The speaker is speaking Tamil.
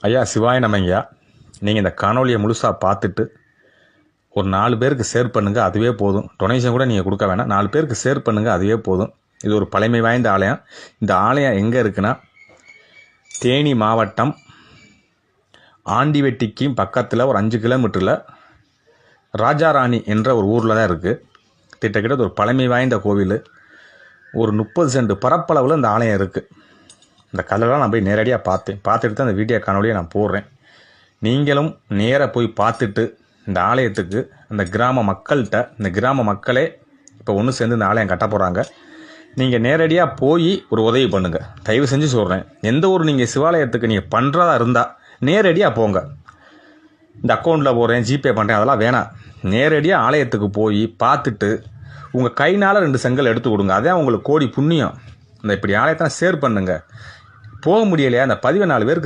ஐயா சிவாய நமங்கய்யா. நீங்கள் இந்த காணொலியை முழுசாக பார்த்துட்டு ஒரு 4 பேருக்கு ஷேர் பண்ணுங்கள், அதுவே போதும். டொனேஷன் கூட நீங்கள் கொடுக்க வேணாம், 4 பேருக்கு ஷேர் பண்ணுங்கள், அதுவே போதும். இது ஒரு பழமை வாய்ந்த ஆலயம். இந்த ஆலயம் எங்கே இருக்குன்னா தேனி மாவட்டம் ஆண்டிவெட்டிக்கும் பக்கத்தில் ஒரு 5 கிலோமீட்டரில் ராஜாராணி என்ற ஒரு ஊரில் தான் இருக்குது. கிட்டத்தட்ட ஒரு பழமை வாய்ந்த கோவில். ஒரு 30 சென்ட் பரப்பளவில் இந்த ஆலயம் இருக்குது. இந்த கல்லெல்லாம் நான் போய் நேரடியாக பார்த்துட்டு தான் இந்த வீடியோ காணொலியை நான் போடுறேன். நீங்களும் நேராக போய் பார்த்துட்டு இந்த ஆலயத்துக்கு அந்த கிராம மக்கள்கிட்ட, இந்த கிராம மக்களே இப்போ ஒன்று சேர்ந்து இந்த ஆலயம் கட்ட போகிறாங்க. நீங்கள் நேரடியாக போய் ஒரு உதவி பண்ணுங்கள், தயவு செஞ்சு சொல்கிறேன். எந்த ஒரு நீங்கள் சிவாலயத்துக்கு நீங்கள் பண்ணுறதா இருந்தால் நேரடியாக போங்க. இந்த அக்கௌண்ட்டில் போடுறேன், ஜிபே பண்ணுறேன், அதெல்லாம் வேணாம். நேரடியாக ஆலயத்துக்கு போய் பார்த்துட்டு உங்கள் கைனால் 2 செங்கல் எடுத்து கொடுங்க. அதான் உங்களுக்கு கோடி புண்ணியம். இந்த இப்படி ஆலயத்தை ஷேர் பண்ணுங்கள். போக முடியலையா, அந்த பதிவை 4 பேருக்கு